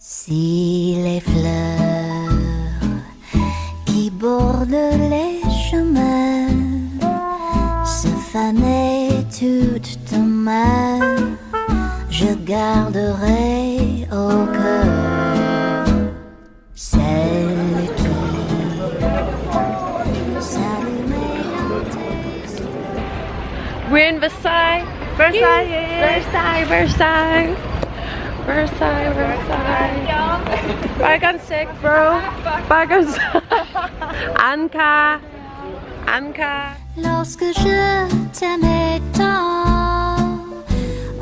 Si les fleurs qui bordent les chemins se fanaient toutes demain, je garderai au cœur celle qui s'allumait dans tes yeux. We're in Versailles. Versailles. Back on sick, bro. Back on Anka. Lorsque je t'aimais tant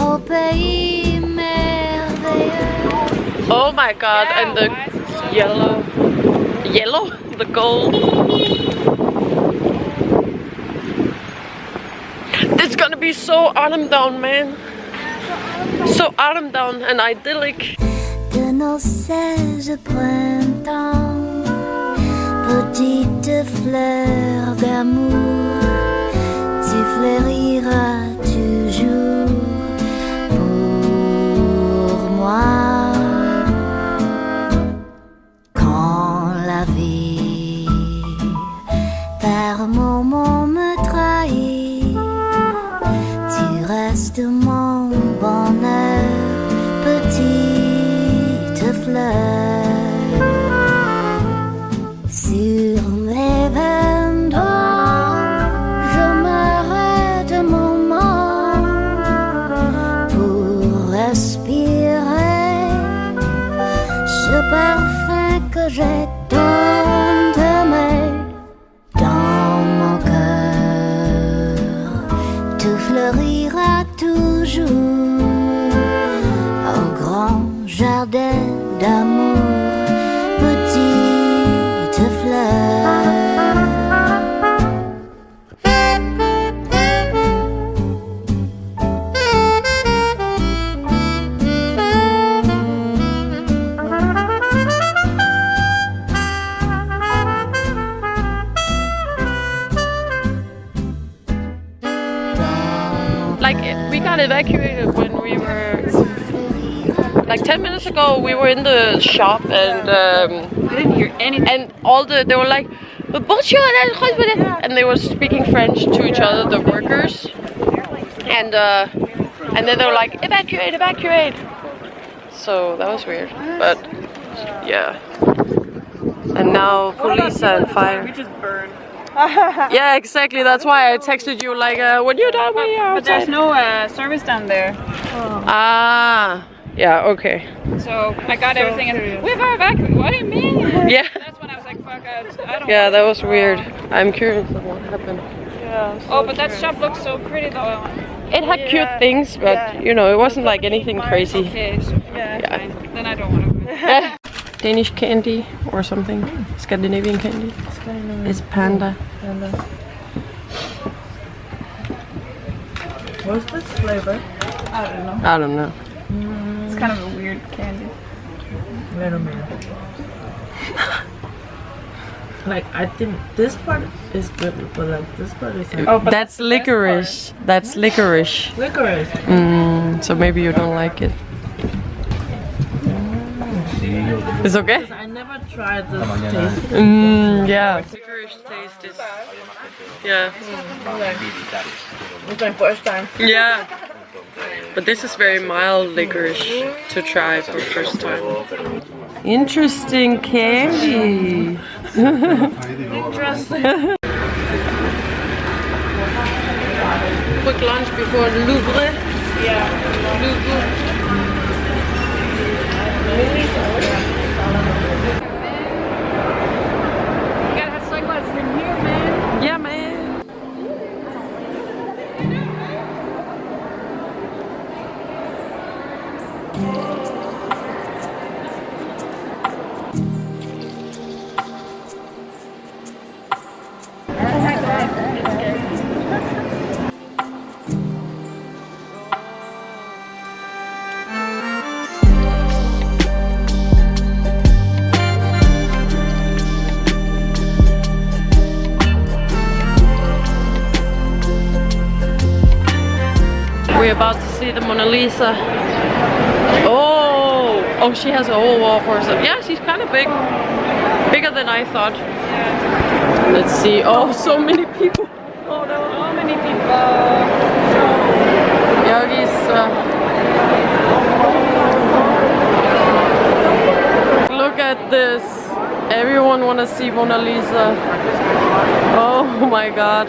au pays merveilleux. Oh my god, and the yellow, the gold. It's gonna be so autumn down, man. So autumn down and idyllic. De nos 16 printemps, petite fleur d'amour, tu fleuriras toujours pour moi. Quand la vie par moments me trahit, tu restes mon bonheur, petite fleur. Sur mes 20 doigts, je m'arrête un moment pour respirer ce parfum que j'ai tant aimé. Dans mon cœur, tout fleurira toujours au grand jardin d'amour, petite fleur. Like we got evacuated when we were like 10 minutes ago. We were in the shop and I didn't hear anything. and all they were like bonjour, and they were speaking French to each other, the workers, and then they were like evacuate. So that was weird, but yeah. And now police and fire. We just burned. Yeah, exactly. That's why I texted you like when you're done, when you're outside. But there's no service down there. Ah, yeah, okay. So I got everything and we've evacuated. What do you mean? Yeah. That's when I was like, fuck, I don't Yeah, that was weird. I'm curious of what happened. Yeah. Oh, but that shop looks so pretty though. It had cute things, but you know, it wasn't like anything crazy. Okay, so Yeah. fine. Then I don't want to. Danish candy or something. Scandinavian candy. It's panda. What's this flavor? I don't know. It's kind of a weird candy. Wait a minute. Like, I think this part is good, but like this part is like, Oh, but That's licorice. That's licorice. licorice. So maybe you don't like it. It's okay? I never tried this taste. Yeah. Licorice taste is. Yeah. It's my first time. Yeah. But this is very mild licorice to try for first time. Interesting candy. Interesting. Quick lunch before Louvre. Yeah. Louvre. You gotta have sunglasses in here, man. Yeah, man. We're about to see the Mona Lisa. Oh! Oh, she has a whole wall for herself. Yeah, she's kind of big. Bigger than I thought. Let's see. Oh, so many people. Oh no, So many people. Yogi's. Look at this. Everyone wanna see Mona Lisa. Oh my god.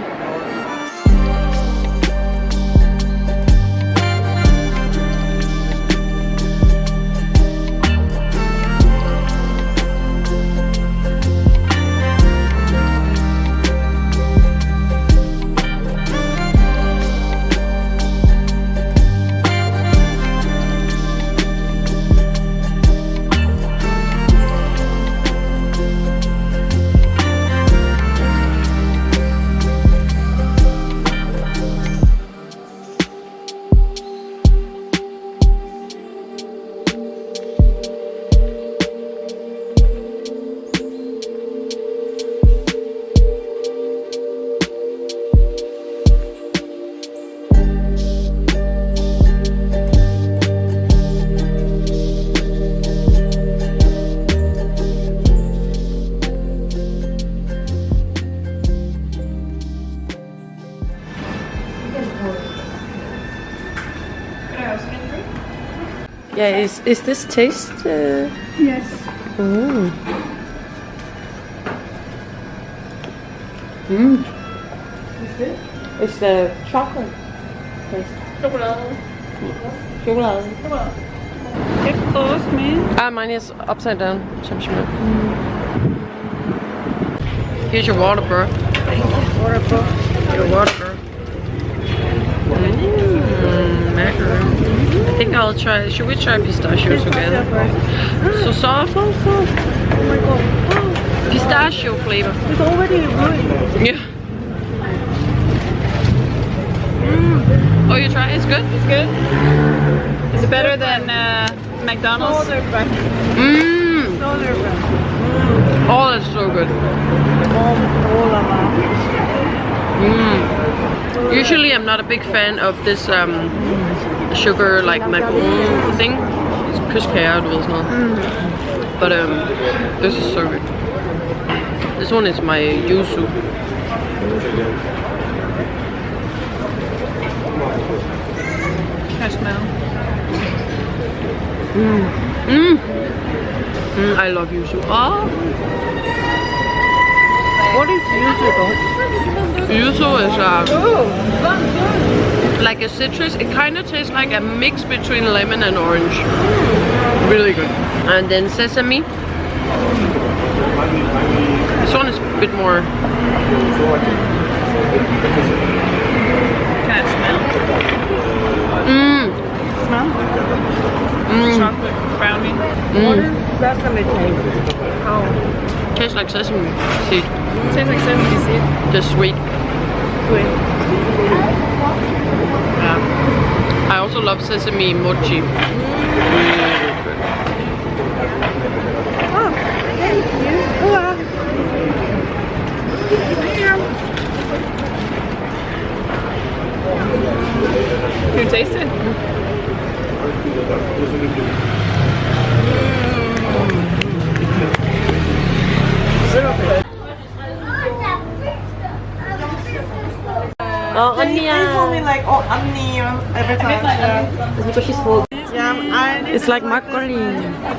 Yeah, is this taste? Yes. Mm. It's the chocolate taste. Chocolate. Get close, man. Mine is upside down. Here's your water, bro. Water, bro. Your water, bro. Macarons. I think I'll try. Should we try pistachio together? So soft. So soft. Oh my god. Oh, Pistachio flavor. it's already ruined. Yeah. Oh, you try? It's good. It's good. Is it better than McDonald's? Mmm. Oh, that's so good. Usually I'm not a big fan of this sugar like macaron thing. It's kuskær, du ved sådan noget. But this is so good. This one is my yuzu. Can I smell? I love yuzu. Oh. What is yuzu though? Yuzu is like a citrus. It kind of tastes like a mix between lemon and orange. Really good. And then sesame. This one is a bit more. Can I smell? Smell? Chocolate brownie. What is that gonna taste? How? Tastes like sesame seed. Tastes like sesame seed. Just sweet. Sweet. Yeah. I also love sesame mochi. Really good. Oh, thank you. Wow. Can you taste it? Oh, They told me like, oh, Annie every time. Because she's full. Yeah, it's like macaroni.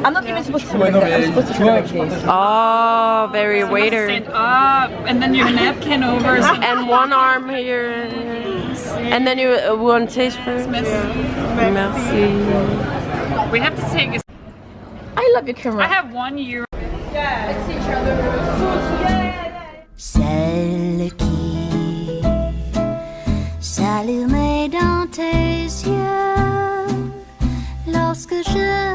I'm not even supposed to smell like that. I'm supposed to smell like this. Oh, very waiter. Stand up, and then your napkin over. And one arm here. And then you one taste first. Merci. We have to take a... I love your camera. I have 1 year. Celle qui s'allumait dans tes yeux lorsque je